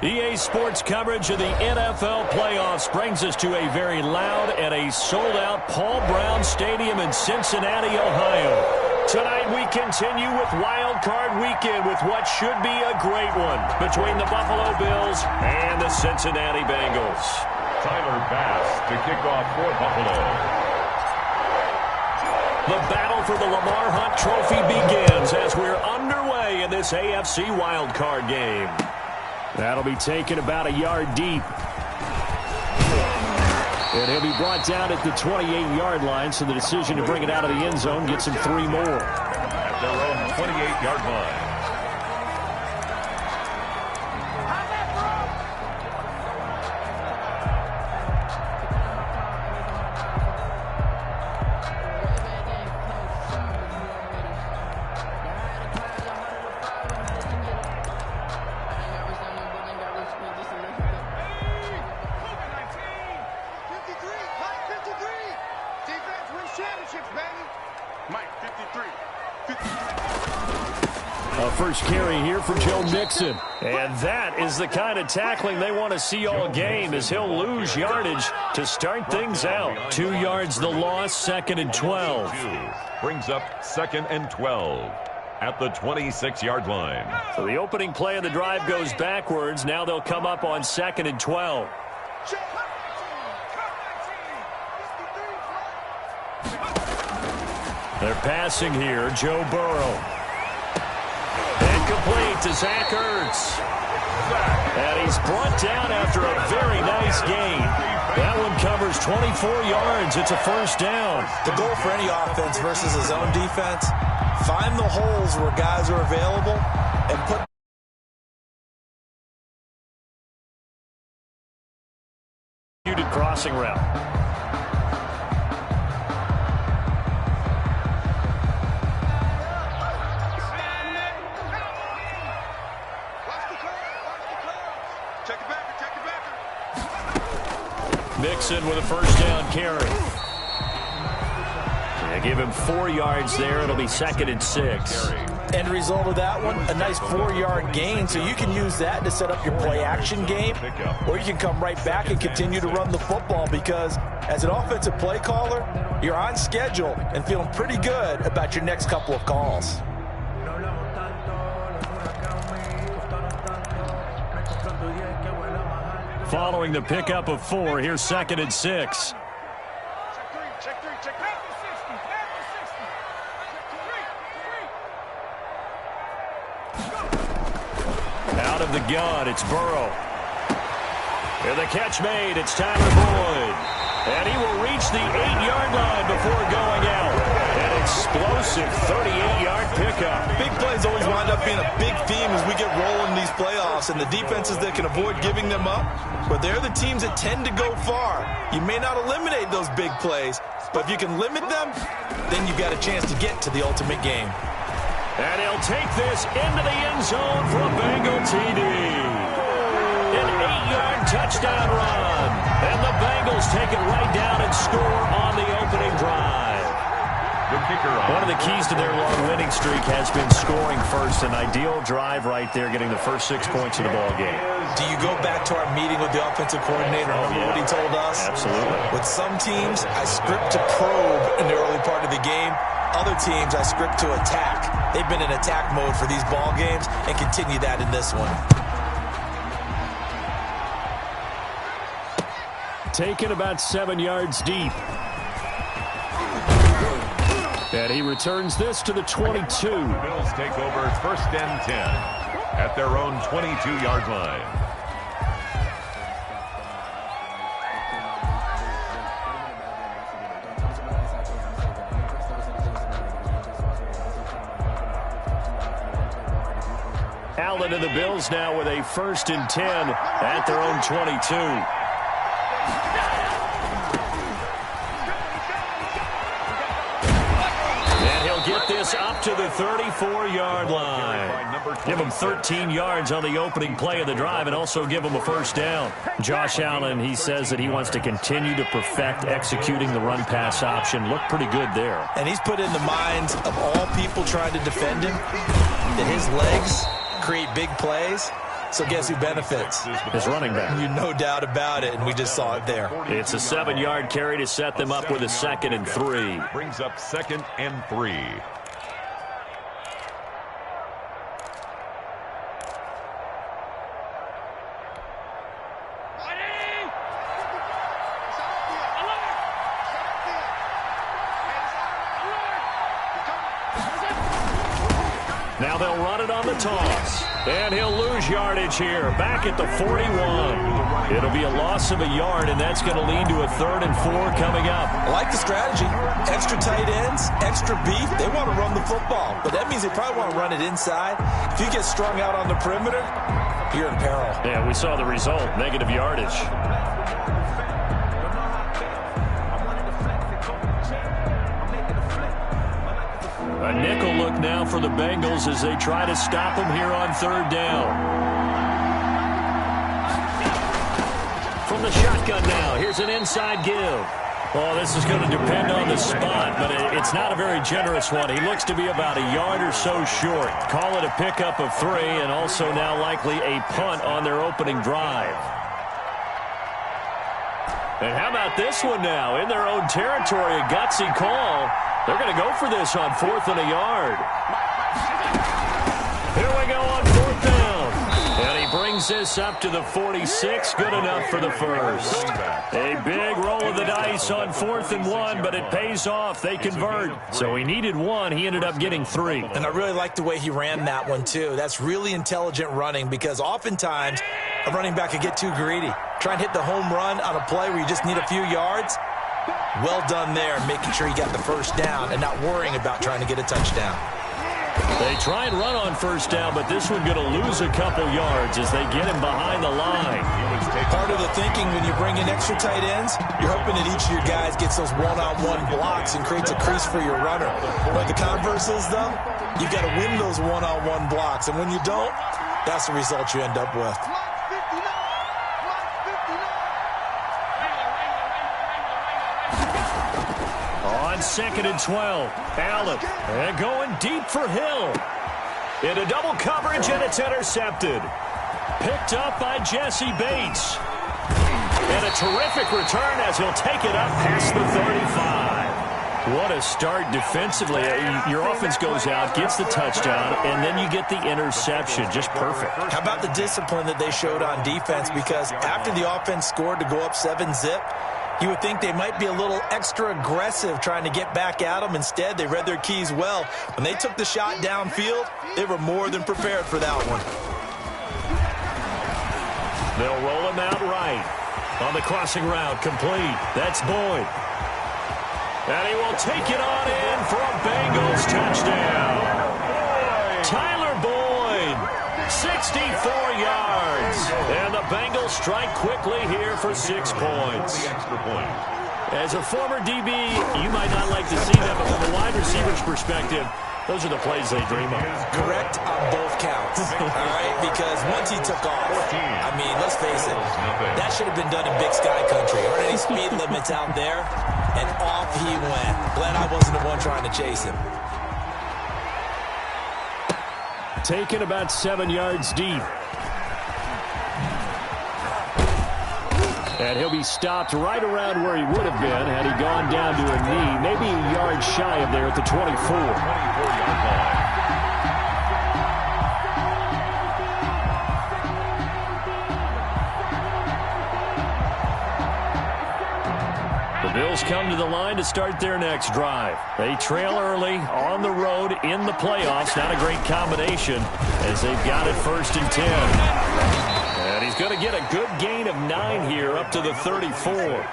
EA Sports coverage of the NFL playoffs brings us to a very loud and a sold-out Paul Brown Stadium in Cincinnati, Ohio. Tonight we continue with Wild Card Weekend with what should be a great one between the Buffalo Bills and the Cincinnati Bengals. Tyler Bass to kick off for Buffalo. The battle for the Lamar Hunt Trophy begins as we're underway in this AFC Wild Card game. That'll be taken about a yard deep. And he'll be brought down at the 28-yard line, so the decision to bring it out of the end zone gets him 3 more. At their own 28-yard line. First carry here for Joe Mixon. And that is the kind of tackling they want to see all game, as he'll lose yardage to start things out. 2 yards the loss, 2nd and 12. Brings up 2nd and 12 at the 26-yard line. So the opening play of the drive goes backwards. Now they'll come up on 2nd and 12. They're passing here. Joe Burrow. Complete to Zach Ertz. And he's brought down after a very nice gain. That one covers 24 yards. It's a first down. The goal for any offense versus his own defense, find the holes where guys are available and put crossing route. Mixon with a first down carry. They give him 4 yards there. It'll be 2nd and 6. End result of that one, a nice 4-yard gain. So you can use that to set up your play-action game, or you can come right back and continue to run the football, because as an offensive play caller, you're on schedule and feeling pretty good about your next couple of calls. Following the pickup of 4, here's 2nd and 6. Out of the gun, it's Burrow. And the catch made, it's Tyler Boyd. And he will reach the 8-yard line before going out. An explosive 38-yard pickup. Big plays always wind up being a big theme as we get rolling in these playoffs, and the defenses that can avoid giving them up, but they're the teams that tend to go far. You may not eliminate those big plays, but if you can limit them, then you've got a chance to get to the ultimate game. And he'll take this into the end zone for a Bengal TD. An 8-yard touchdown run. And the Bengals take it right down and score on the opening drive. One of the keys to their long winning streak has been scoring first. An ideal drive right there, getting the first 6 points of the ball game. Do you go back to our meeting with the offensive coordinator? Remember what he told us? Absolutely. With some teams, I script to probe in the early part of the game. Other teams, I script to attack. They've been in attack mode for these ball games and continue that in this one. Taken about 7 yards deep. And he returns this to the 22. The Bills take over 1st and 10 at their own 22-yard line. Allen and the Bills now with a 1st and 10 at their own 22. Get this up to the 34-yard line. Give them 13 yards on the opening play of the drive and also give them a first down. Josh Allen, he says that he wants to continue to perfect executing the run-pass option. Looked pretty good there. And he's put in the minds of all people trying to defend him that his legs create big plays. So guess who benefits? His running back. You no doubt about it, and we just saw it there. It's a 7-yard carry to set them up with a 2nd and 3. Brings up 2nd and 3. Now they'll run it on the toss. And he'll lose yardage here. Back at the 41. It'll be a loss of a yard, and that's going to lead to a 3rd and 4 coming up. I like the strategy. Extra tight ends, extra beef. They want to run the football, but that means they probably want to run it inside. If you get strung out on the perimeter, you're in peril. Yeah, we saw the result. Negative yardage. A nickel look now for the Bengals as they try to stop them here on 3rd down. From the shotgun now, here's an inside give. Well, this is going to depend on the spot, but it's not a very generous one. He looks to be about a yard or so short. Call it a pickup of 3, and also now likely a punt on their opening drive. And how about this one now? In their own territory, a gutsy call. They're going to go for this on 4th and a yard. Here we go on 4th down. And he brings this up to the 46. Good enough for the first. A big roll of the dice on 4th and 1, but it pays off. They convert. So he needed 1. He ended up getting 3. And I really like the way he ran that one, too. That's really intelligent running because oftentimes a running back could get too greedy. Try and hit the home run on a play where you just need a few yards. Well done there, making sure he got the first down and not worrying about trying to get a touchdown. They try and run on 1st down, but this one going to lose a couple yards as they get him behind the line. Part of the thinking when you bring in extra tight ends, you're hoping that each of your guys gets those one-on-one blocks and creates a crease for your runner. But the converse is, though, you've got to win those one-on-one blocks. And when you don't, that's the result you end up with. On 2nd and 12, Allen, and going deep for Hill. Into double coverage, and it's intercepted. Picked up by Jesse Bates. And a terrific return as he'll take it up past the 35. What a start defensively. Your offense goes out, gets the touchdown, and then you get the interception. Just perfect. How about the discipline that they showed on defense? Because after the offense scored to go up 7-zip, you would think they might be a little extra aggressive trying to get back at them. Instead, they read their keys well. When they took the shot downfield, they were more than prepared for that one. They'll roll him out right. On the crossing route, complete. That's Boyd. And he will take it on in for a Bengals touchdown. Tyler Boyd, 64 yards. And the Bengals strike quickly here for 6 points. As a former DB, you might not like to see that, but from a wide receiver's perspective, those are the plays they dream of. Correct on both counts, all right? Because once he took off, I mean, let's face it, that should have been done in Big Sky Country. There aren't any speed limits out there, and off he went. Glad I wasn't the one trying to chase him. Taken about 7 yards deep. And he'll be stopped right around where he would have been had he gone down to a knee, maybe a yard shy of there at the 24. 24-yard line. The Bills come to the line to start their next drive. They trail early on the road in the playoffs. Not a great combination as they've got it 1st and 10. And he's going to get a good gain of 9 here up to the 34.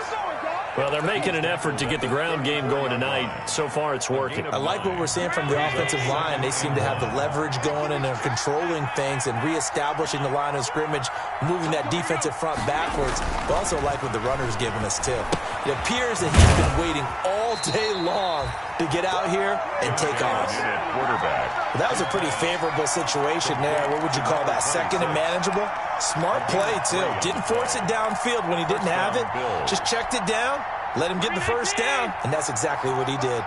Well, they're making an effort to get the ground game going tonight. So far, it's working. I like what we're seeing from the offensive line. They seem to have the leverage going, and they're controlling things and reestablishing the line of scrimmage, moving that defensive front backwards. But also like what the runner's giving us, too. It appears that he's been waiting all day long to get out here and take off. Quarterback. That was a pretty favorable situation there. What would you call that? 2nd and manageable? Smart play, too. Didn't force it downfield when he didn't have it. Just checked it down, let him get the first down, and that's exactly what he did.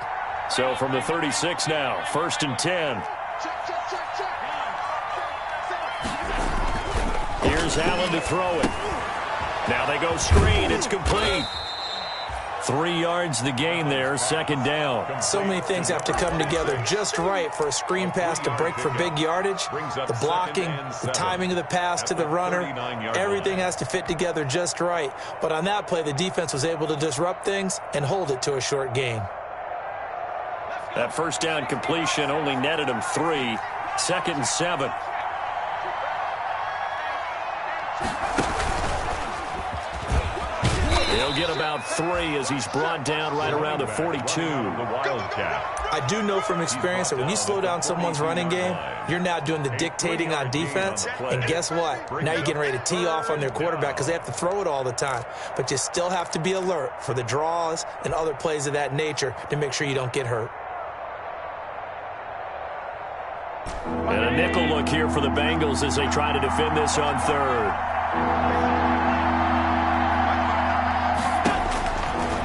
So from the 36 now, 1st and 10. Here's Allen to throw it. Now they go screen. It's complete. 3 yards the gain there, second down. So many things have to come together just right for a screen pass to break for big yardage. The blocking, the timing of the pass to the runner, everything has to fit together just right. But on that play, the defense was able to disrupt things and hold it to a short gain. That first down completion only netted him 3. 2nd and 7. He'll get about 3 as he's brought down right around the 42. I do know from experience that when you slow down someone's running game, you're now doing the dictating on defense. And guess what? Now you're getting ready to tee off on their quarterback because they have to throw it all the time. But you still have to be alert for the draws and other plays of that nature to make sure you don't get hurt. And a nickel look here for the Bengals as they try to defend this on 3rd.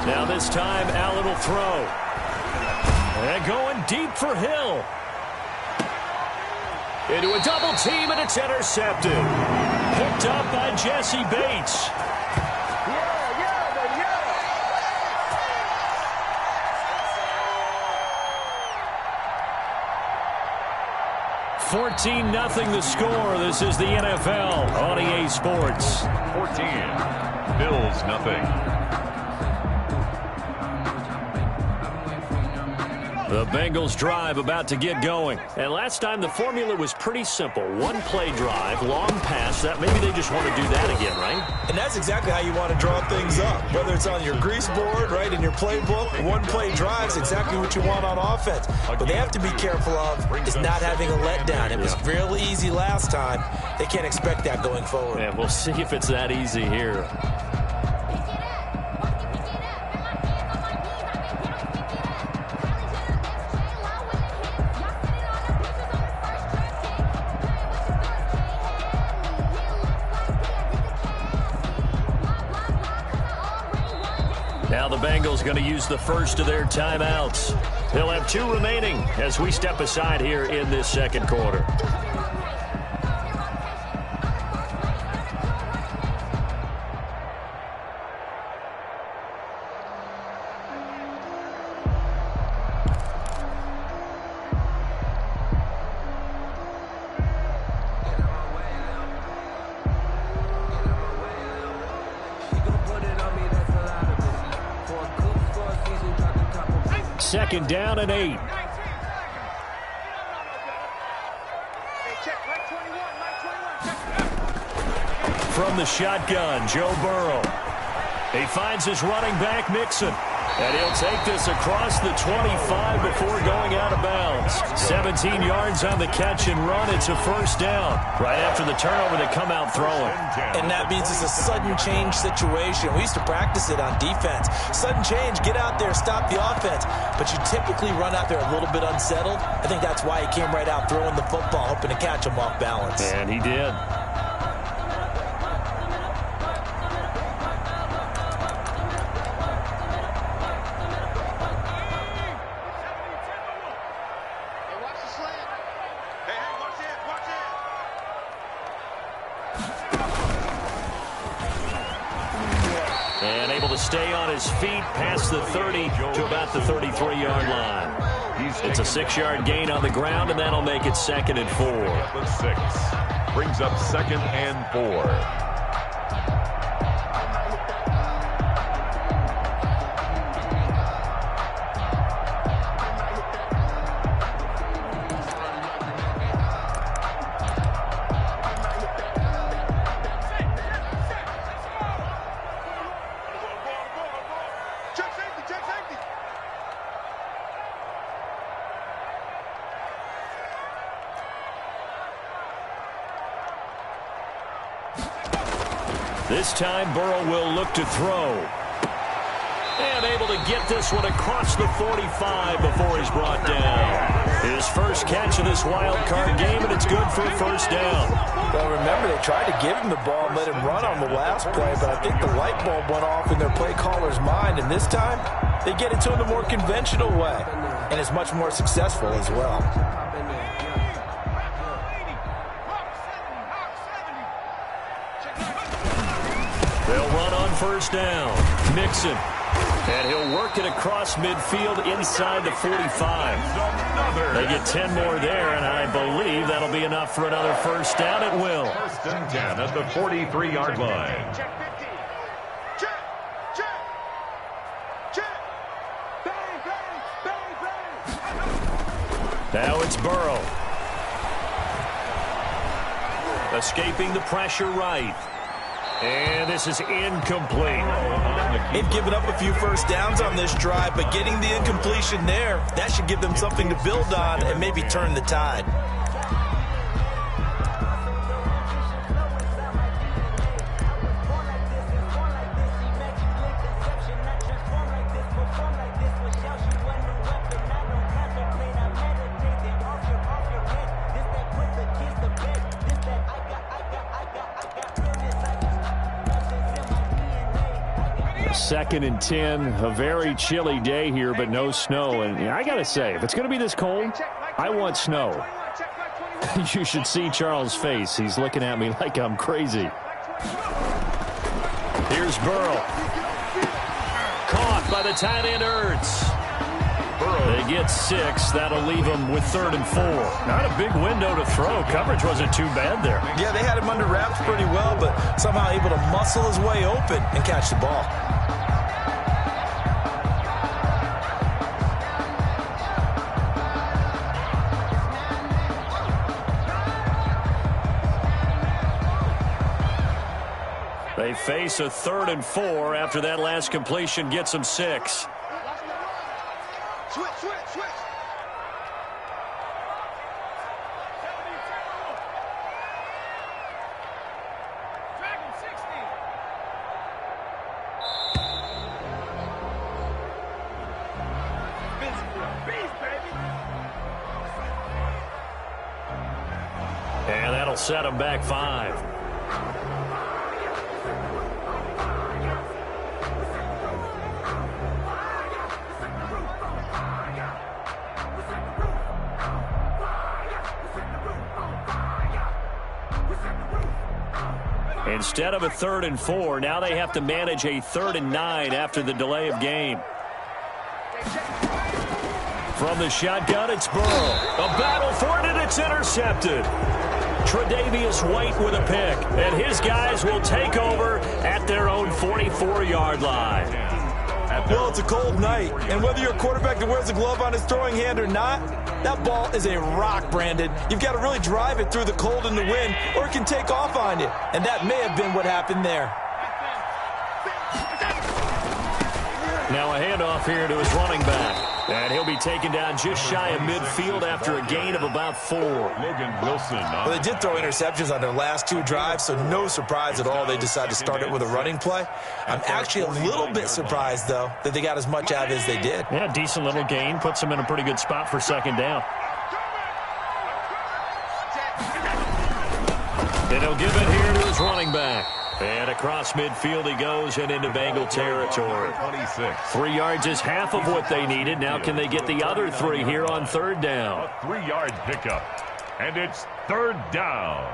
Now this time, Allen will throw. And going deep for Hill. Into a double team, and it's intercepted. Picked up by Jesse Bates. 14-0 the score. This is the NFL on EA Sports. 14. Bills nothing. The Bengals drive about to get going. And last time the formula was pretty simple. One play drive, long pass. That maybe they just want to do that again, right? And that's exactly how you want to draw things up. Whether it's on your grease board, right, in your playbook, one play drive is exactly what you want on offense. What they have to be careful of is not having a letdown. It was real easy last time. They can't expect that going forward. And we'll see if it's that easy here. Now the Bengals going to use the first of their timeouts. They'll have 2 remaining as we step aside here in this second quarter. Second down and 8. From the shotgun, Joe Burrow. He finds his running back, Mixon. And he'll take this across the 25 before going out of bounds. 17 yards on the catch and run. It's a first down. Right after the turnover, they come out throwing. And that means it's a sudden change situation. We used to practice it on defense. Sudden change, get out there, stop the offense. But you typically run out there a little bit unsettled. I think that's why he came right out throwing the football, hoping to catch him off balance. And he did. And able to stay on his feet past the 30 to about the 33-yard line. It's a 6-yard gain on the ground, and that'll make it 2nd and 4. Brings up 2nd and 4. This time, Burrow will look to throw. And able to get this one across the 45 before he's brought down. His first catch of this wild card game, and it's good for a first down. Well, remember, they tried to give him the ball and let him run on the last play, but I think the light bulb went off in their play caller's mind, and this time, they get it to him the more conventional way, and it's much more successful as well. first down. Mixon. And he'll work it across midfield inside the 45. They get 10 more there, and I believe that'll be enough for another first down. It will. First and 10 at the 43-yard line. Now it's Burrow. Escaping the pressure right. And this is incomplete. They've given up a few first downs on this drive, but getting the incompletion there, that should give them something to build on and maybe turn the tide. Second and 10, a very chilly day here, but no snow. And I got to say, if it's going to be this cold, I want snow. You should see Charles' face. He's looking at me like I'm crazy. Here's Burrow. Caught by the tight end Ertz. They get 6. That'll leave them with 3rd and 4. Not a big window to throw. Coverage wasn't too bad there. Yeah, they had him under wraps pretty well, but somehow able to muscle his way open and catch the ball. They face a 3rd and 4 after that last completion gets them 6. Switch. Dragon 60. Beast, baby. And that'll set them back 5. Instead of a 3rd and 4, now they have to manage a 3rd and 9 after the delay of game. From the shotgun, it's Burrow. A battle for it, and it's intercepted. Tre'Davious White with a pick, and his guys will take over at their own 44-yard line. Well, it's a cold night, and whether you're a quarterback that wears a glove on his throwing hand or not, that ball is a rock, Brandon. You've got to really drive it through the cold and the wind, or it can take off on you. And that may have been what happened there. Now a handoff here to his running back. And he'll be taken down just shy of midfield after a gain of about 4. Logan Wilson. Well, they did throw interceptions on their last 2 drives, so no surprise at all they decided to start it with a running play. I'm actually a little bit surprised, though, that they got as much out of it as they did. Yeah, decent little gain. Puts them in a pretty good spot for 2nd down. And he'll give it here to his running back. And across midfield he goes and into Bengal territory. 3 yards is half of what they needed. Now can they get the other 3 here on 3rd down? A 3-yard pickup. And it's 3rd down.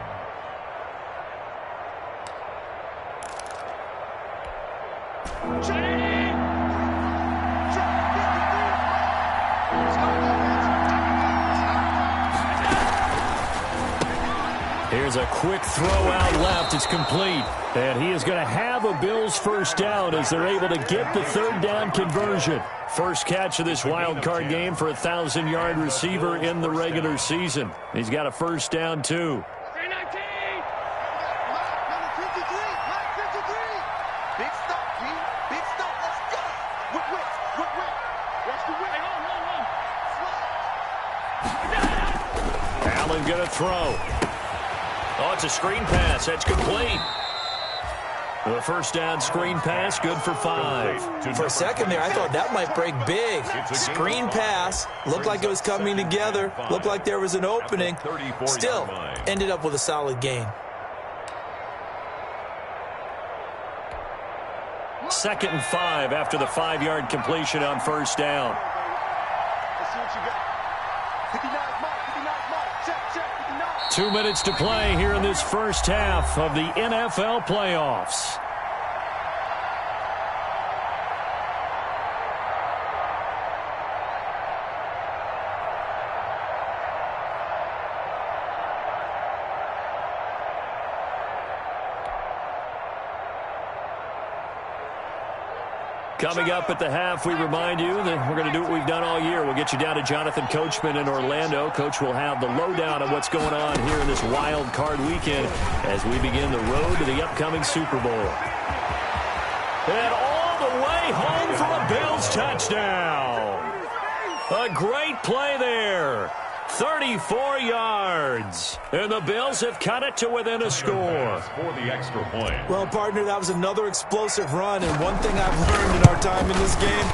Here's a quick throw out left. It's complete. And he is going to have a Bills first down as they're able to get the 3rd down conversion. First catch of this wild card game for a 1,000-yard receiver in the regular season. He's got a first down, too. Allen going to throw. Oh, it's a screen pass. That's complete. The first down screen pass, good for 5. For a second there, I thought that might break big. Screen pass, looked like it was coming together, looked like there was an opening. Still, ended up with a solid gain. 2nd and 5 after the 5-yard completion on first down. 2 minutes to play here in this first half of the NFL playoffs. Coming up at the half, we remind you that we're going to do what we've done all year. We'll get you down to Jonathan Coachman in Orlando. Coach will have the lowdown on what's going on here in this wild card weekend as we begin the road to the upcoming Super Bowl. And all the way home for a Bills touchdown. A great play there. 34 yards. And the Bills have cut it to within a score. For the extra point. Well, partner, that was another explosive run. And one thing I've learned in our time in this game,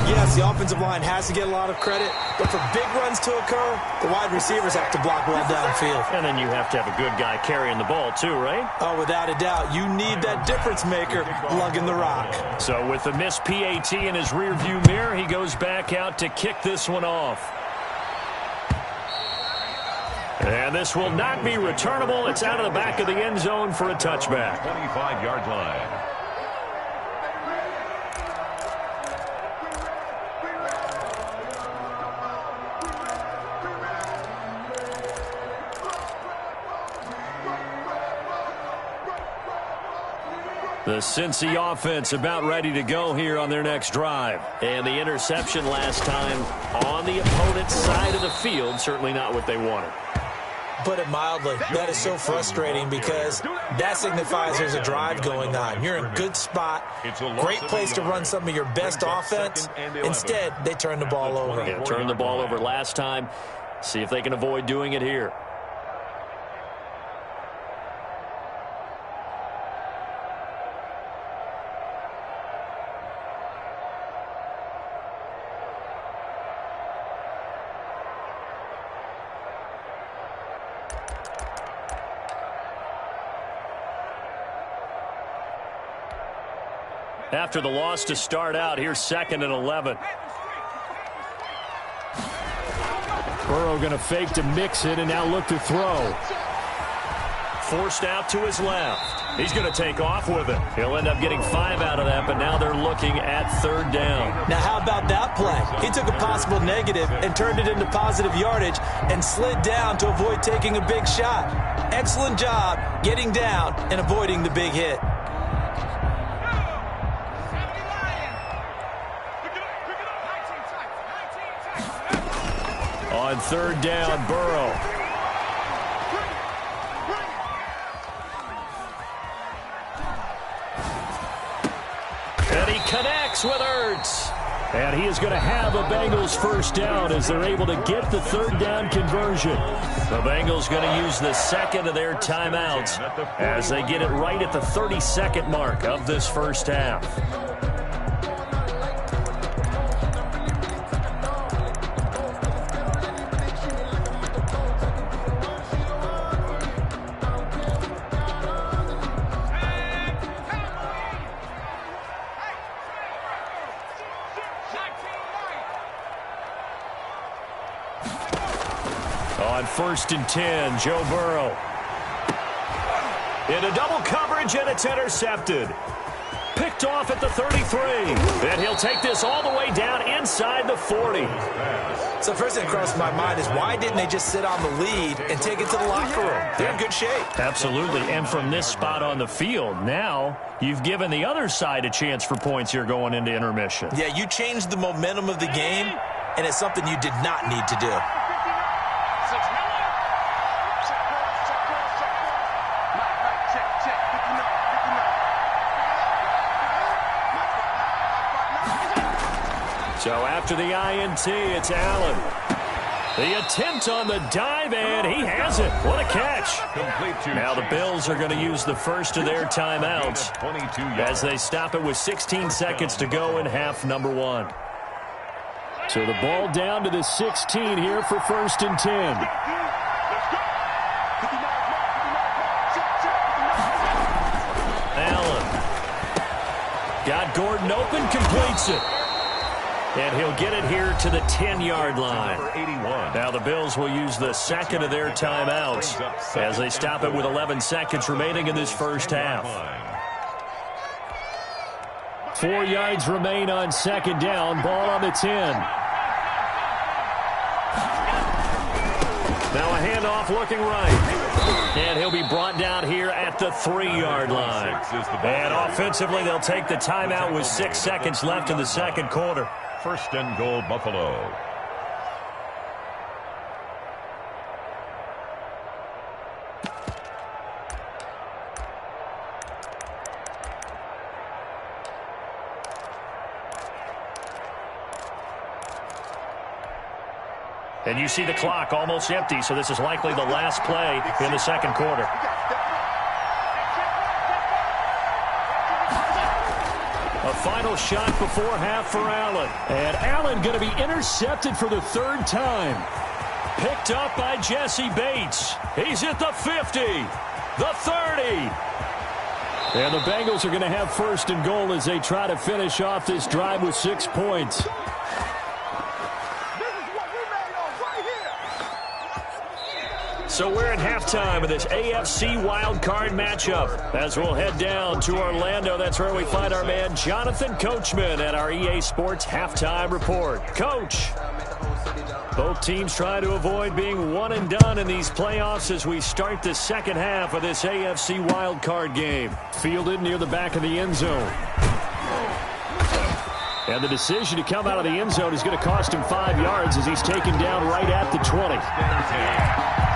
yes, the offensive line has to get a lot of credit. But for big runs to occur, the wide receivers have to block well downfield. And then you have to have a good guy carrying the ball too, right? Oh, without a doubt. You need that difference maker lugging the rock. So with the missed PAT in his rearview mirror, he goes back out to kick this one off. And this will not be returnable. It's out of the back of the end zone for a touchback. 25-yard line. The Cincy offense about ready to go here on their next drive. And the interception last time on the opponent's side of the field, certainly not what they wanted. Put it mildly, that is so frustrating because that signifies there's a drive going on. You're in a good spot, great place to run some of your best offense. Instead, they turn the ball over. Yeah, turned the ball over last time. See if they can avoid doing it here. After the loss to start out, here's 2nd and 11. Burrow going to fake to mix it and now look to throw. Forced out to his left. He's going to take off with it. He'll end up getting 5 out of that, but now they're looking at 3rd down. Now, how about that play? He took a possible negative and turned it into positive yardage and slid down to avoid taking a big shot. Excellent job getting down and avoiding the big hit. On 3rd down, Burrow. And he connects with Ertz. And he is going to have a Bengals 1st down as they're able to get the 3rd down conversion. The Bengals going to use the 2nd of their timeouts as they get it right at the 32nd mark of this 1st half. On 1st and 10, Joe Burrow. Into double coverage, and it's intercepted. Picked off at the 33. And he'll take this all the way down inside the 40. So first thing that crossed my mind is why didn't they just sit on the lead and take it to the locker room? They're in good shape. Absolutely. And from this spot on the field, now you've given the other side a chance for points here going into intermission. Yeah, you changed the momentum of the game, and it's something you did not need to do. So after the INT, it's Allen. The attempt on the dive, and he has it. What a catch. Now the Bills are going to use the 1st of their timeouts as they stop it with 16 seconds to go in half number 1. So the ball down to the 16 here for 1st and 10. Allen got Gordon open, completes it. And he'll get it here to the 10-yard line. Now the Bills will use the 2nd of their timeouts as they stop it with 11 seconds remaining in this 1st half. 4 yards remain on 2nd down. Ball on the 10. Now a handoff looking right. And he'll be brought down here at the 3-yard line. And offensively, they'll take the timeout with 6 seconds left in the second quarter. First and goal, Buffalo. And you see the clock almost empty, so this is likely the last play in the second quarter. A final shot before half for Allen. And Allen going to be intercepted for the 3rd time. Picked up by Jesse Bates. He's at the 50, the 30. And the Bengals are going to have first and goal as they try to finish off this drive with 6 points. So we're at halftime of this AFC wildcard matchup. As we'll head down to Orlando, that's where we find our man Jonathan Coachman at our EA Sports Halftime Report. Coach, both teams trying to avoid being one and done in these playoffs as we start the second half of this AFC wildcard game. Fielded near the back of the end zone. And the decision to come out of the end zone is going to cost him 5 yards as he's taken down right at the 20.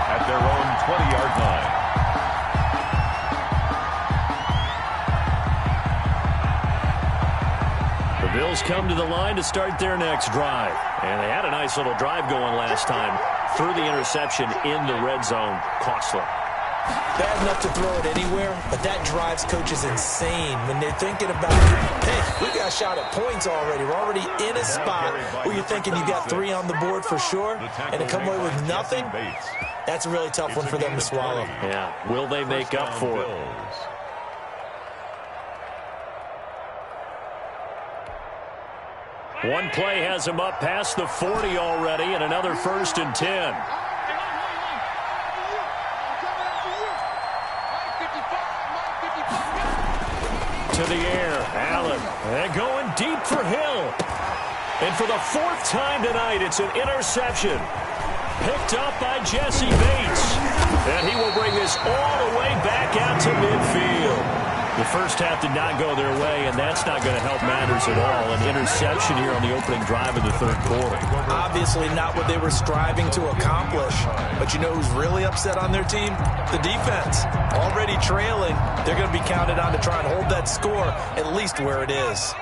At their own 20-yard line. The Bills come to the line to start their next drive. And they had a nice little drive going last time. Threw the interception in the red zone. Costly. Bad enough to throw it anywhere, but that drives coaches insane when they're thinking about, hey, we got shot at points already. We're already in a spot where you're thinking you got 3 on the board for sure, and to come away with nothing, that's a really tough one for them to swallow. Yeah, will they make up for it? One play has him up past the 40 already, and another 1st and 10. To the air, Allen, and going deep for Hill. And for the 4th time tonight, it's an interception. Picked up by Jesse Bates. And he will bring this all the way back out to midfield. The first half did not go their way, and that's not going to help matters at all. An interception here on the opening drive of the 3rd quarter. Obviously not what they were striving to accomplish. But you know who's really upset on their team? The defense. Already trailing, they're going to be counted on to try and hold that score at least where it is.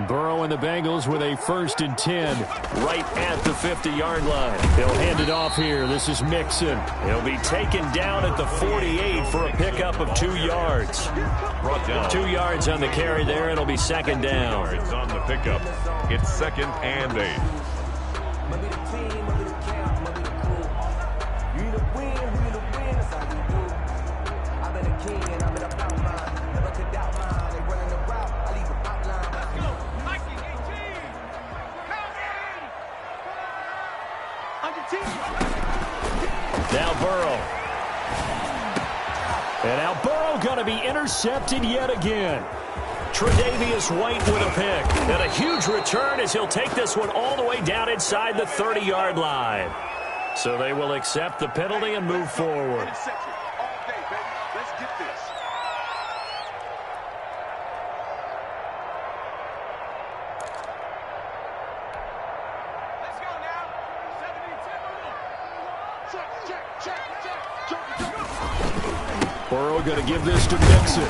Burrow and the Bengals with a 1st and 10 right at the 50-yard line. They'll hand it off here. This is Mixon. He'll be taken down at the 48 for a pickup of 2 yards. 2 yards on the carry there. It'll be 2nd down. It's on the pickup. It's 2nd and 8. Now Burrow. And now Burrow going to be intercepted yet again. Tre'Davious White with a pick. And a huge return as he'll take this one all the way down inside the 30-yard line. So they will accept the penalty and move forward. Burrow going to give this to Mixon.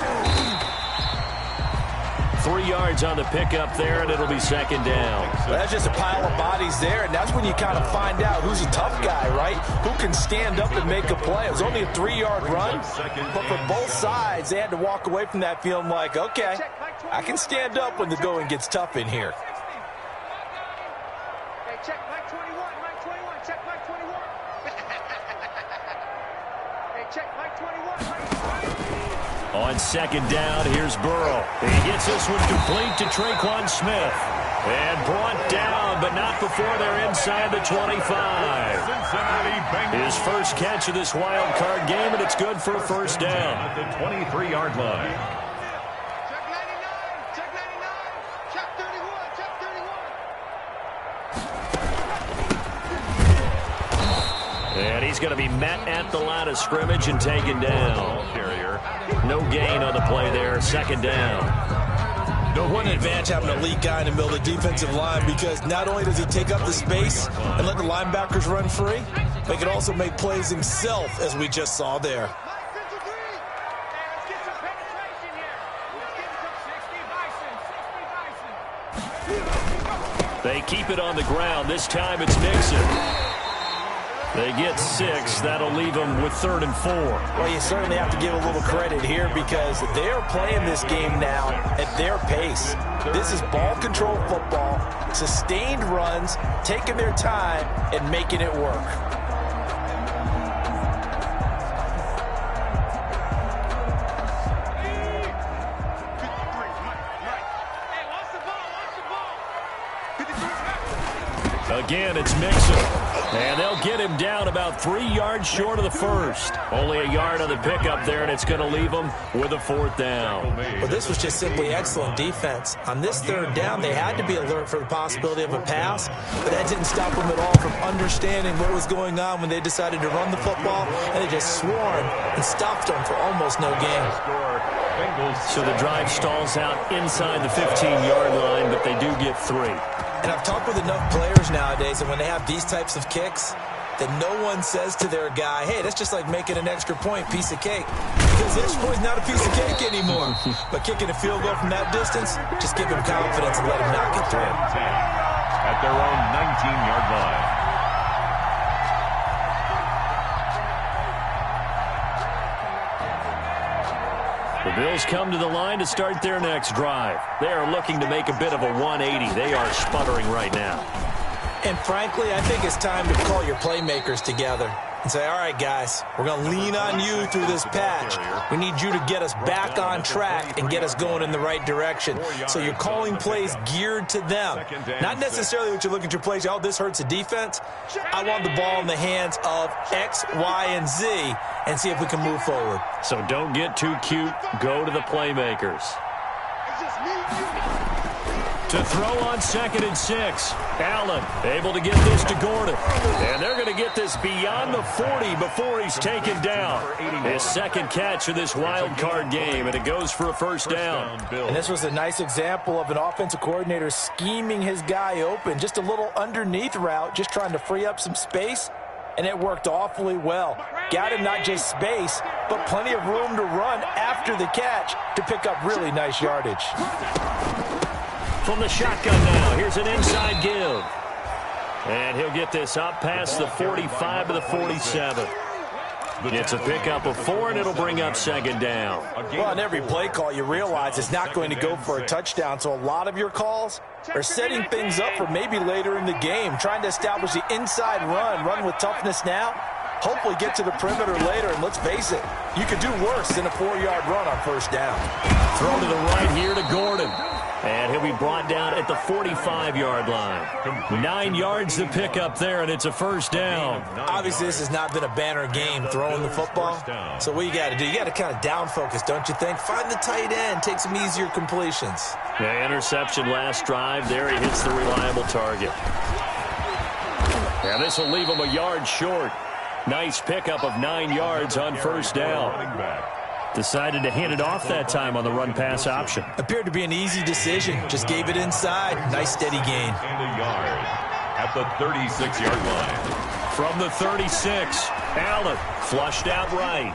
3 yards on the pickup there, and it'll be 2nd down. Well, that's just a pile of bodies there, and that's when you kind of find out who's a tough guy, right? Who can stand up and make a play. It was only a 3-yard run, but for both sides, they had to walk away from that feeling like, okay, I can stand up when the going gets tough in here. Check Mike 21, Mike 21, check Mike 21. Hey, check Mike 21, Mike 21. On 2nd down, here's Burrow. He gets this one complete to Traquan Smith. And brought down, but not before they're inside the 25. His first catch of this wild card game, and it's good for a 1st down. At the 23-yard line. Check 99, check 99, check 31, check 31. And he's going to be met at the line of scrimmage and taken down. No gain on the play there. Second down. What an advantage having an elite guy in the middle of the defensive line, because not only does he take up the space and let the linebackers run free, but he can also make plays himself, as we just saw there. They keep it on the ground. This time it's Nixon. They get 6. That'll leave them with 3rd and 4. Well, you certainly have to give a little credit here, because they're playing this game now at their pace. This is ball control football, sustained runs, taking their time and making it work. Again, it's Mixon. And they'll get him down about 3 yards short of the first. Only a yard on the pickup there, and it's going to leave them with a 4th down. Well, this was just simply excellent defense. On this 3rd down, they had to be alert for the possibility of a pass, but that didn't stop them at all from understanding what was going on when they decided to run the football, and they just swarmed and stopped them for almost no gain. So the drive stalls out inside the 15-yard line, but they do get 3. And I've talked with enough players nowadays, and when they have these types of kicks, that no one says to their guy, hey, that's just like making an extra point, piece of cake. Because the extra point is not a piece of cake anymore. But kicking a field goal from that distance, just give him confidence and let him knock it through. At their own 19-yard line. The Bills come to the line to start their next drive. They are looking to make a bit of a 180. They are sputtering right now. And frankly, I think it's time to call your playmakers together and say, all right, guys, we're going to lean on you through this patch. We need you to get us back on track and get us going in the right direction. So you're calling plays geared to them. Not necessarily what you look at your plays, oh, this hurts the defense. I want the ball in the hands of X, Y, and Z and see if we can move forward. So don't get too cute. Go to the playmakers. To throw on 2nd and 6. Allen able to get this to Gordon. And they're going to get this beyond the 40 before he's taken down. His 2nd catch of this wild card game, and it goes for a 1st down. And this was a nice example of an offensive coordinator scheming his guy open. Just a little underneath route, just trying to free up some space, and it worked awfully well. Got him not just space, but plenty of room to run after the catch to pick up really nice yardage. From the shotgun now, here's an inside give. And he'll get this up past the 45 to the 47. It's a pickup of 4, and it'll bring up 2nd down. Well, on every play call, you realize it's not going to go for a touchdown, so a lot of your calls are setting things up for maybe later in the game, trying to establish the inside run with toughness now, hopefully get to the perimeter later, and let's face it, you could do worse than a 4-yard run on 1st down. Throw to the right here to Gordon. And he'll be brought down at the 45-yard line. 9 yards to pick up there, and it's a 1st down. Obviously, this has not been a banner game throwing the football. So what you got to do, you got to kind of down focus, don't you think? Find the tight end, take some easier completions. Yeah, interception last drive. There he hits the reliable target. And this will leave him a yard short. Nice pickup of 9 yards on 1st down. Decided to hand it off that time on the run-pass option. Appeared to be an easy decision. Just gave it inside. Nice steady gain. And a yard at the 36-yard line. From the 36, Allen flushed out right.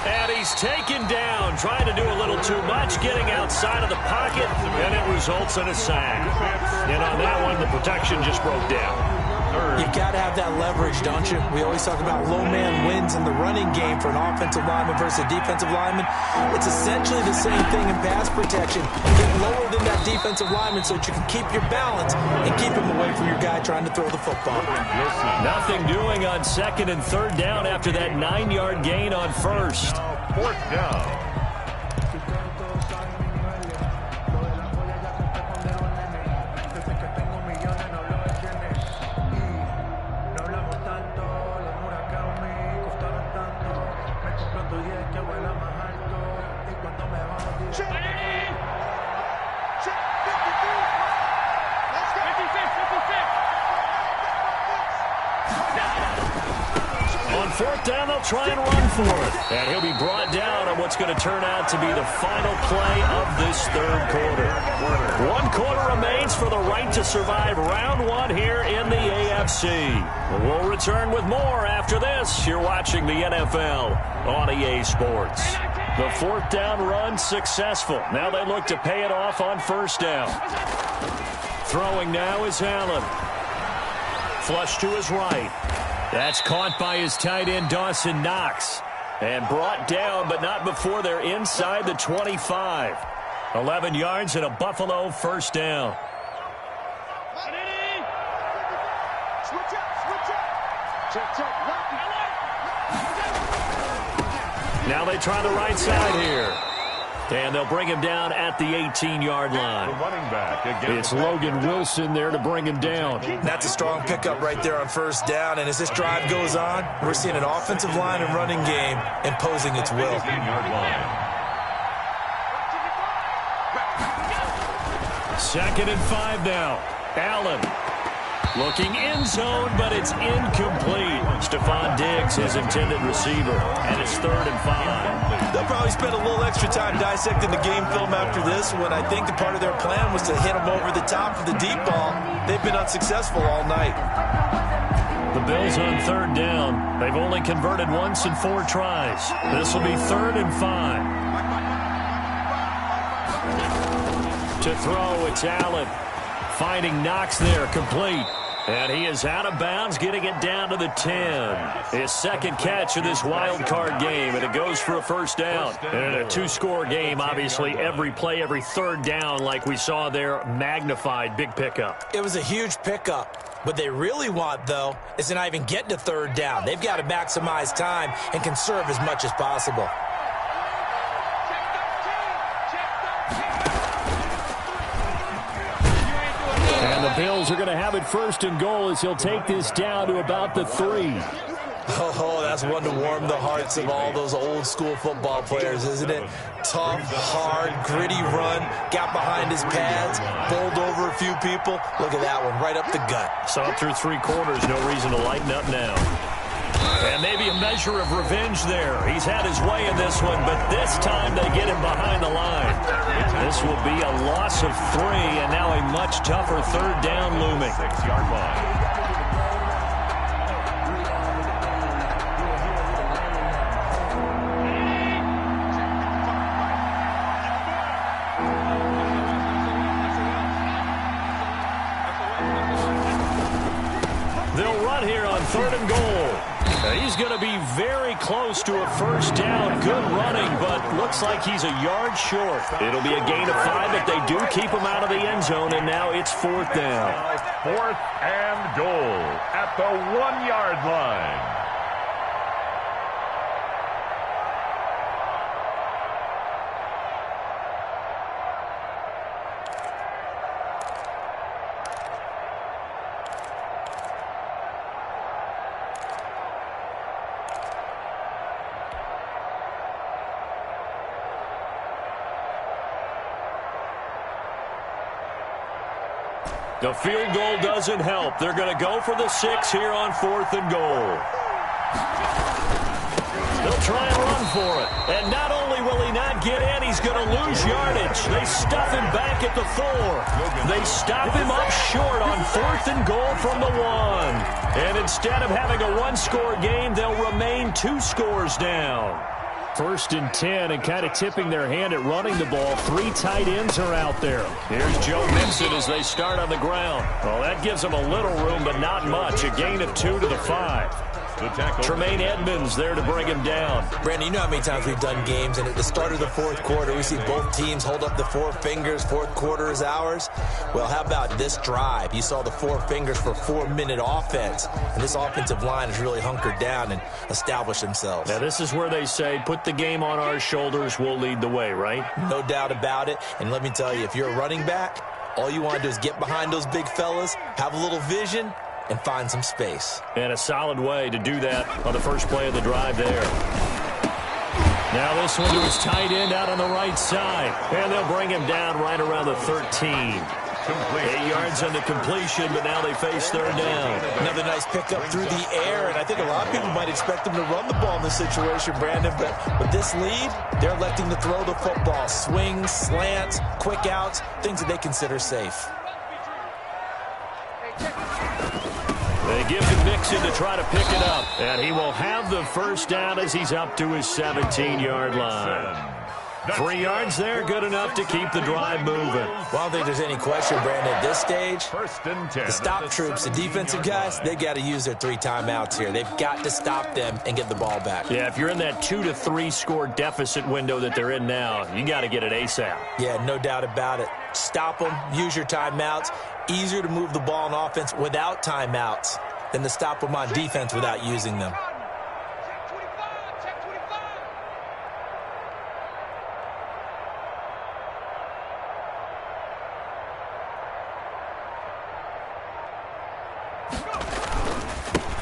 And he's taken down, trying to do a little too much, getting outside of the pocket, and it results in a sack. And on that one, the protection just broke down. You've got to have that leverage, don't you? We always talk about low man wins in the running game for an offensive lineman versus a defensive lineman. It's essentially the same thing in pass protection. Get lower than that defensive lineman so that you can keep your balance and keep him away from your guy trying to throw the football. Nothing doing on 2nd and 3rd down after that 9-yard gain on 1st. 4th down. fourth down, they'll try and run for it. And he'll be brought down on what's going to turn out to be the final play of this third quarter. 1 quarter remains for the right to survive round 1 here in the AFC. We'll return with more after this. You're watching the NFL on EA Sports. The fourth down run successful. Now they look to pay it off on first down. Throwing now is Allen. Flush to his right. That's caught by his tight end, Dawson Knox. And brought down, but not before they're inside the 25. 11 yards and a Buffalo first down. Now they try the right side here. And they'll bring him down at the 18-yard line. It's Logan Wilson there to bring him down. That's a strong pickup right there on first down. And as this drive goes on, we're seeing an offensive line and running game imposing its will. Second and 5 now. Allen looking end zone, but it's incomplete. Stephon Diggs, his intended receiver, and it's 3rd and 5. They'll probably spend a little extra time dissecting the game film after this when I think the part of their plan was to hit them over the top for the deep ball. They've been unsuccessful all night. The Bills on 3rd down. They've only converted once in 4 tries. This will be 3rd and 5. To throw, it's Allen. Finding Knox there, complete. And he is out of bounds, getting it down to the 10. His second catch of this wild card game, and it goes for a first down. And in a 2-score game, obviously, every play, every 3rd down, like we saw there, magnified, big pickup. It was a huge pickup. What they really want, though, is to not even get to 3rd down. They've got to maximize time and conserve as much as possible. The Bills are going to have it 1st and goal as he'll take this down to about the 3. Oh, that's one to warm the hearts of all those old school football players, isn't it? Tough, hard, gritty run, got behind his pads, bowled over a few people. Look at that one, right up the gut. Saw it through 3 quarters, no reason to lighten up now. And maybe a measure of revenge there. He's had his way in this one, but this time they get him behind the line. This will be a loss of 3, and now a much tougher 3rd down looming. 6-yard line. They'll run here on 3rd and goal. He's going to be very close to a first down. Good running, but looks like he's a yard short. It'll be a gain of 5, but they do keep him out of the end zone, and now it's 4th down. 4th and goal at the 1-yard line. The field goal doesn't help. They're going to go for the 6 here on 4th and goal. They'll try and run for it. And not only will he not get in, he's going to lose yardage. They stuff him back at the 4. They stop him up short on 4th and goal from the 1. And instead of having a 1-score game, they'll remain 2 scores down. 1st and 10, and kind of tipping their hand at running the ball. 3 tight ends are out there. Here's Joe Mixon as they start on the ground. Well, that gives them a little room, but not much. A gain of 2 to the 5. Tremaine Edmonds there to bring him down. Brandon, you know how many times we've done games, and at the start of the 4th quarter, we see both teams hold up the 4 fingers. 4th quarter is ours. Well, how about this drive? You saw the 4 fingers for 4-minute offense, and this offensive line has really hunkered down and established themselves. Now, this is where they say, put the game on our shoulders, we'll lead the way, right? No doubt about it. And let me tell you, if you're a running back, all you want to do is get behind those big fellas, have a little vision, and find some space. And a solid way to do that on the first play of the drive there. Now this one to his tight end out on the right side. And they'll bring him down right around the 13. Complete. 8 yards on the completion, but now they face third down. Another nice pickup through the air, and I think a lot of people might expect them to run the ball in this situation, Brandon, but with this lead, they're electing to throw the football. Swings, slants, quick outs, things that they consider safe. They give to Mixon to try to pick it up, and he will have the first down as he's up to his 17-yard line. 3 yards there, good enough to keep the drive moving. Well, I don't think there's any question, Brandon, at this stage, First and 10. the stop troops, the defensive guys, they got to use their 3 timeouts here. They've got to stop them and get the ball back. Yeah, if you're in that 2 to 3 score deficit window that they're in now, you got to get it ASAP. Yeah, no doubt about it. Stop them, use your timeouts. Easier to move the ball on offense without timeouts than to stop them on defense without using them.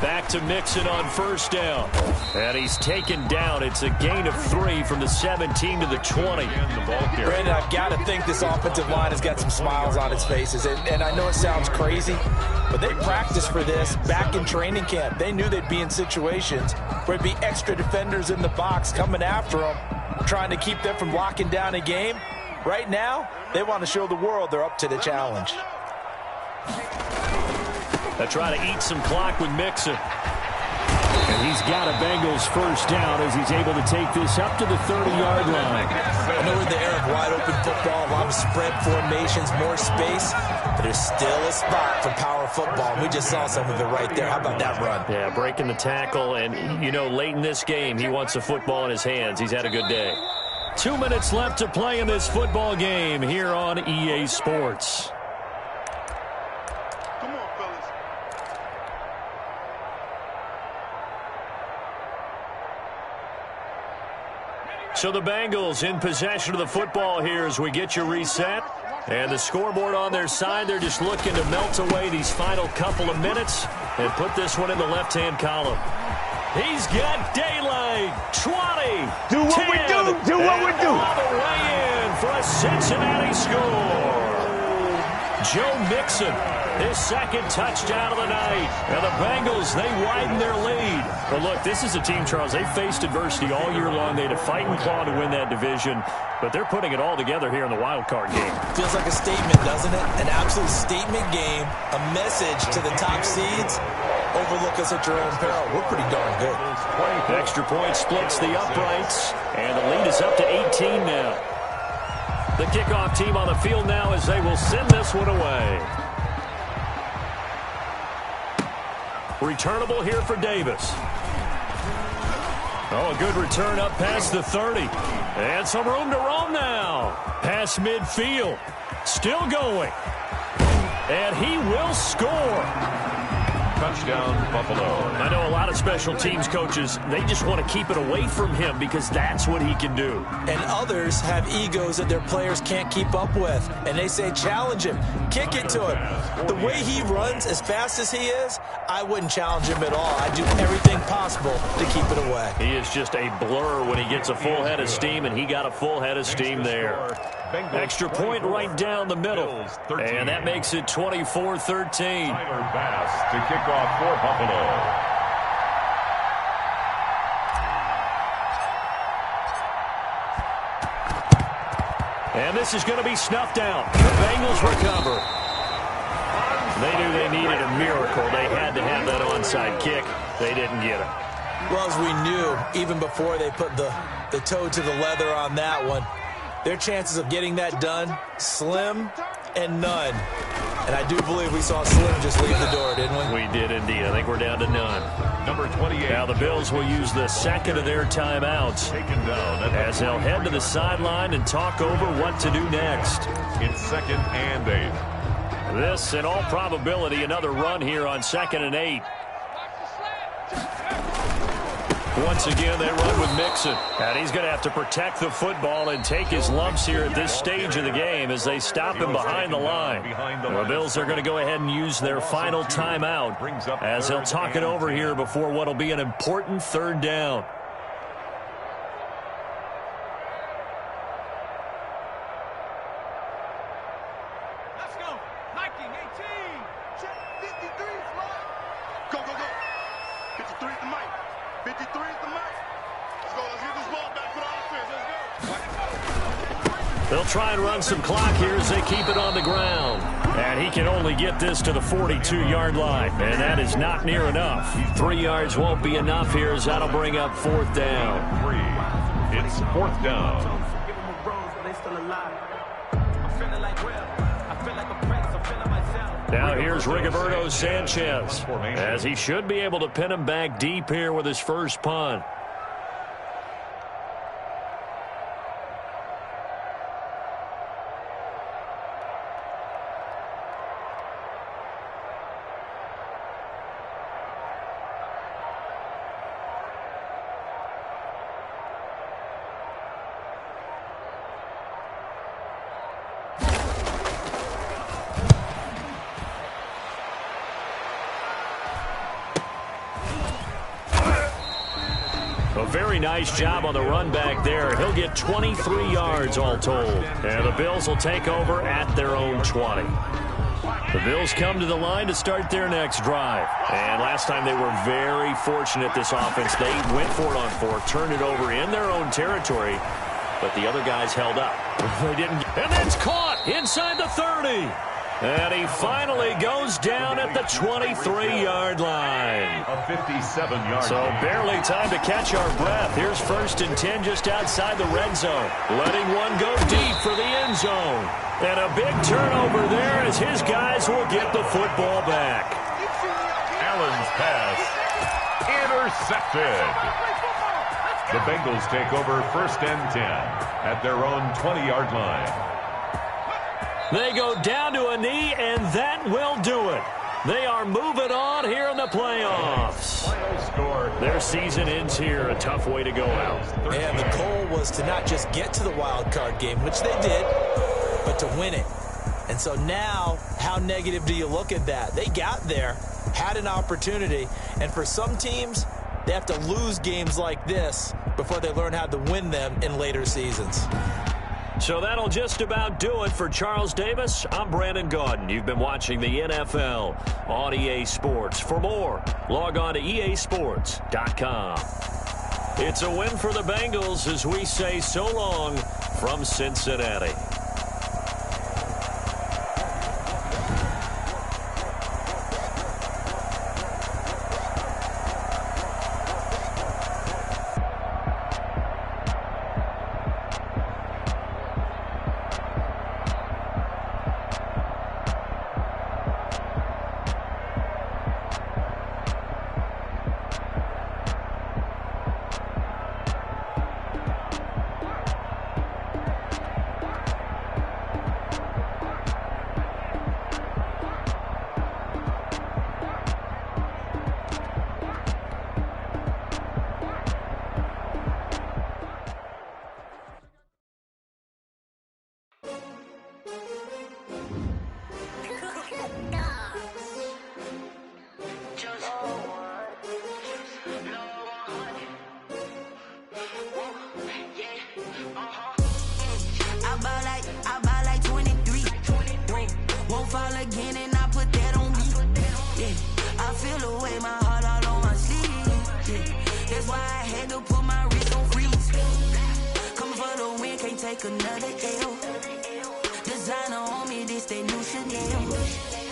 Back to Mixon on first down. And he's taken down. It's a gain of 3 from the 17 to the 20. Brandon, I've got to think this offensive line has got some smiles on its faces. And I know it sounds crazy, but they practiced for this back in training camp. They knew they'd be in situations where there'd be extra defenders in the box coming after them, trying to keep them from locking down a game. Right now, they want to show the world they're up to the challenge. They try to eat some clock with Mixon. And he's got a Bengals first down as he's able to take this up to the 30-yard line. I know we're in the era of wide-open football, a lot of spread formations, more space, but there's still a spot for power football. We just saw some of it right there. How about that run? Yeah, breaking the tackle, and, you know, late in this game, he wants the football in his hands. He's had a good day. 2 minutes left to play in this football game here on EA Sports. So the Bengals in possession of the football here as we get you reset. And the scoreboard on their side, they're just looking to melt away these final couple of minutes and put this one in the left-hand column. He's got daylight. 20. Do what 10, we do. Do what we do. All the way in for a Cincinnati score. Joe Mixon, his second touchdown of the night. And the Bengals, they widen their lead. But look, this is a team, Charles, they faced adversity all year long. They had to fight and claw to win that division. But they're putting it all together here in the wild card game. Feels like a statement, doesn't it? An absolute statement game, a message to the top seeds. Overlook us at your own peril. We're pretty darn good. Extra point splits the uprights. And the lead is up to 18 now. The kickoff team on the field now as they will send this one away. Returnable here for Davis. Oh, a good return up past the 30. And some room to roam now. Past midfield. Still going. And he will score. Touchdown, Buffalo. I know a lot of special teams coaches, they just want to keep it away from him because that's what he can do. And others have egos that their players can't keep up with. And they say, challenge him. Kick it to him. The way he runs as fast as he is, I wouldn't challenge him at all. I'd do everything possible to keep it away. He is just a blur when he gets a full head of steam, and he got a full head of steam there. Extra point right down the middle. And that makes it 24-13. Tyler Bass to kick off for Buffalo. And this is going to be snuffed out. The Bengals recover. They knew they needed a miracle. They had to have that onside kick. They didn't get it. Well, as we knew, even before they put the toe to the leather on that one, their chances of getting that done, slim and none. And I do believe we saw Slim just leave the door, didn't we? We did indeed. I think we're down to none. Number 28. Now the Bills will use the second of their timeouts Taken down as they'll head to the sideline and talk over what to do next. It's 2nd and 8. This, in all probability, another run here on 2nd and 8. Once again, they run with Mixon. And he's going to have to protect the football and take his lumps here at this stage of the game as they stop him behind the line. The Bills are going to go ahead and use their final timeout as they'll talk it over here before what will be an important 3rd down. 53 is the max. Let's go. Let's get this ball back for the offense. Let's go. They'll try and run some clock here as they keep it on the ground. And he can only get this to the 42-yard line. And that is not near enough. 3 yards won't be enough here as that'll bring up 4th down. It's 4th down. Now here's Rigoberto Sanchez, as he should be able to pin him back deep here with his first punt. A very nice job on the run back there. He'll get 23 yards all told. And the Bills will take over at their own 20. The Bills come to the line to start their next drive. And last time they were very fortunate, this offense. They went for it on 4, turned it over in their own territory, but the other guys held up. They didn't. And then it's caught inside the 30. And he finally goes down at the 23-yard line. A 57-yard. So barely time to catch our breath. Here's 1st and 10 just outside the red zone. Letting one go deep for the end zone. And a big turnover there as his guys will get the football back. Allen's pass intercepted. The Bengals take over 1st and 10 at their own 20-yard line. They go down to a knee, and that will do it. They are moving on here in the playoffs. Their season ends here. A tough way to go out. And the goal was to not just get to the wild card game, which they did, but to win it. And so now, how negative do you look at that? They got there, had an opportunity, and for some teams, they have to lose games like this before they learn how to win them in later seasons. So that'll just about do it for Charles Davis. I'm Brandon Gaudin. You've been watching the NFL on EA Sports. For more, log on to easports.com. It's a win for the Bengals as we say so long from Cincinnati. Another L. Designer on me, this they new Chanel.